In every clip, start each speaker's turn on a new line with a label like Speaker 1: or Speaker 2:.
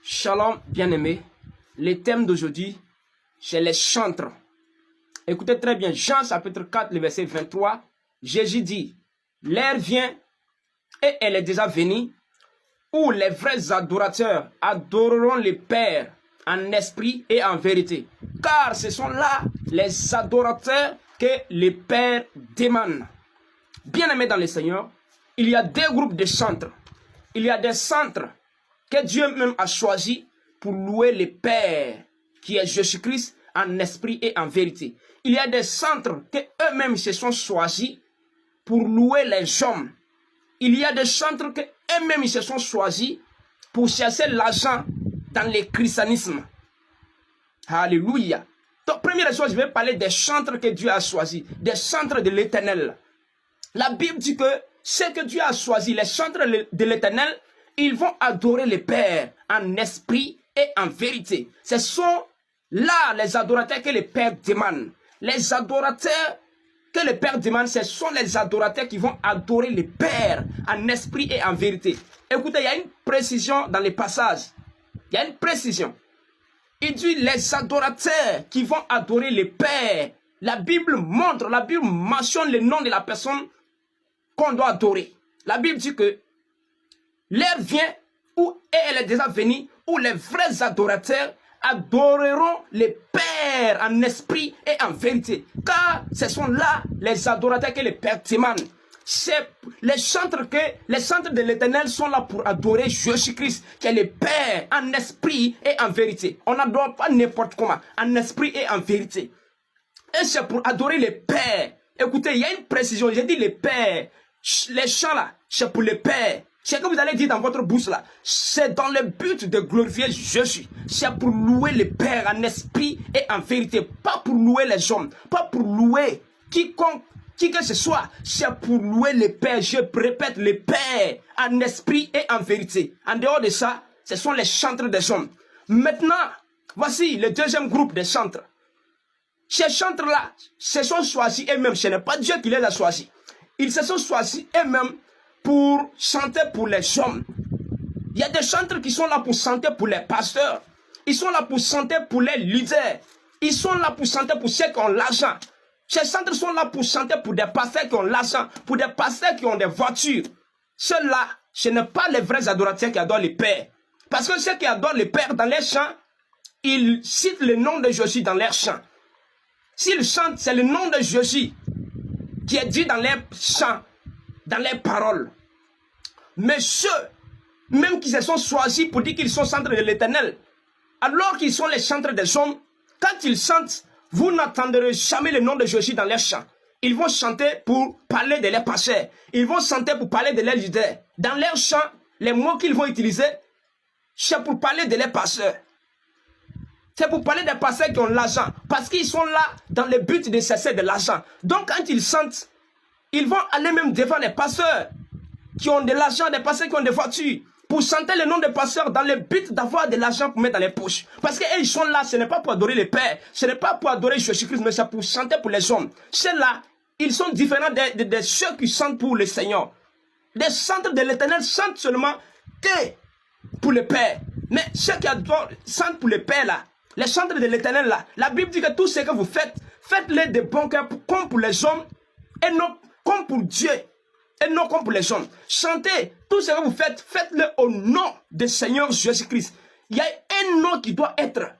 Speaker 1: Shalom, bien-aimés. Le thème d'aujourd'hui, c'est les chantres. Écoutez très bien, Jean chapitre 4, le verset 23. Jésus dit, l'heure vient, et elle est déjà venue, où les vrais adorateurs adoreront le Père en esprit et en vérité. Car ce sont là les adorateurs que le Père demande. Bien-aimés dans le Seigneur, il y a deux groupes de chantres. Il y a des chantres que Dieu même a choisi pour louer le Père, qui est Jésus-Christ, en esprit et en vérité. Il y a des chantres que eux-mêmes se sont choisis pour louer les hommes. Il y a des chantres que eux-mêmes se sont choisis pour chercher l'argent dans le christianisme. Alléluia. Donc, première chose, je vais parler des chantres que Dieu a choisis, des chantres de l'Éternel. La Bible dit que ceux que Dieu a choisis, les chantres de l'Éternel, ils vont adorer le Père en esprit et en vérité. Ce sont là les adorateurs que le Père demande. Les adorateurs que le Père demande, ce sont les adorateurs qui vont adorer le Père en esprit et en vérité. Écoutez, il y a une précision dans les passages. Il y a une précision. Il dit les adorateurs qui vont adorer le Père. La Bible montre, la Bible mentionne le nom de la personne qu'on doit adorer. La Bible dit que l'heure vient où elle est déjà venue, où les vrais adorateurs adoreront le Père en esprit et en vérité. Car ce sont là les adorateurs que le Père demande. Les chantres de l'Éternel sont là pour adorer Jésus-Christ, qui est le Père en esprit et en vérité. On n'adore pas n'importe comment, en esprit et en vérité. Et c'est pour adorer le Père. Écoutez, il y a une précision. J'ai dit le Père. Les chants là, c'est pour le Père. C'est que vous allez dire dans votre bouche là, c'est dans le but de glorifier Jésus. C'est pour louer le Père en esprit et en vérité. Pas pour louer les hommes, pas pour louer quiconque, qui que ce soit. C'est pour louer le Père, je répète, le Père en esprit et en vérité. En dehors de ça, ce sont les chantres des hommes. Maintenant, voici le deuxième groupe des chantres. Ces chantres-là se sont choisis eux-mêmes. Ce n'est pas Dieu qui les a choisis. Ils se sont choisis eux-mêmes pour chanter pour les hommes. Il y a des chantres qui sont là pour chanter pour les pasteurs. Ils sont là pour chanter pour les leaders. Ils sont là pour chanter pour ceux qui ont l'argent. Ces chantres sont là pour chanter pour des pasteurs qui ont l'argent, pour des pasteurs qui ont des voitures. Ceux-là, ce n'est pas les vrais adorateurs qui adorent le Père. Parce que ceux qui adorent le Père dans leurs chants, ils citent le nom de Jésus dans leurs chants. S'ils chantent, c'est le nom de Jésus qui est dit dans leurs chants, dans leurs paroles. Mais ceux, même qui se sont choisis pour dire qu'ils sont chantres de l'Éternel, alors qu'ils sont les chantres des hommes, quand ils chantent, vous n'entendrez jamais le nom de Jésus dans leurs chants. Ils vont chanter pour parler de leurs pasteurs. Ils vont chanter pour parler de leurs leaders. Dans leurs chants, les mots qu'ils vont utiliser, c'est pour parler de leurs pasteurs. C'est pour parler des pasteurs qui ont l'argent. Parce qu'ils sont là dans le but de chercher de l'argent. Donc quand ils chantent, ils vont aller même devant les pasteurs qui ont de l'argent, des pasteurs qui ont des voitures, pour chanter le nom des pasteurs dans le but d'avoir de l'argent pour mettre dans les poches. Parce qu'ils sont là, ce n'est pas pour adorer le Père, ce n'est pas pour adorer Jésus-Christ, mais c'est pour chanter pour les hommes. Ceux-là, ils sont différents de ceux qui chantent pour le Seigneur. Les chantres de l'Éternel chantent seulement que pour le Père. Mais ceux qui adorent, chantent pour le Père là, les chantres de l'Éternel là, la Bible dit que tout ce que vous faites, faites-le de bon cœur comme pour les hommes et non comme pour Dieu et non comme pour les hommes. Chantez, tout ce que vous faites, faites-le au nom du Seigneur Jésus-Christ. Il y a un nom qui doit être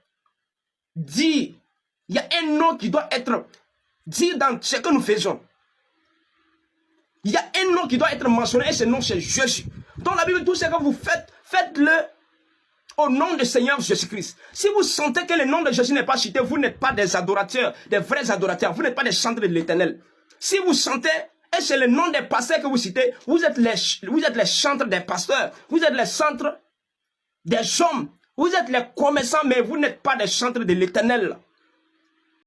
Speaker 1: dit. Il y a un nom qui doit être dit dans ce que nous faisons. Il y a un nom qui doit être mentionné et ce nom c'est Jésus. Dans la Bible, tout ce que vous faites, faites-le au nom du Seigneur Jésus-Christ. Si vous sentez que le nom de Jésus n'est pas cité, vous n'êtes pas des adorateurs, des vrais adorateurs. Vous n'êtes pas des chantres de l'Éternel. Si vous sentez, et c'est le nom des pasteurs que vous citez, vous êtes les chantres des pasteurs. Vous êtes les chantres des hommes. Vous êtes les commerçants, mais vous n'êtes pas des chantres de l'Éternel.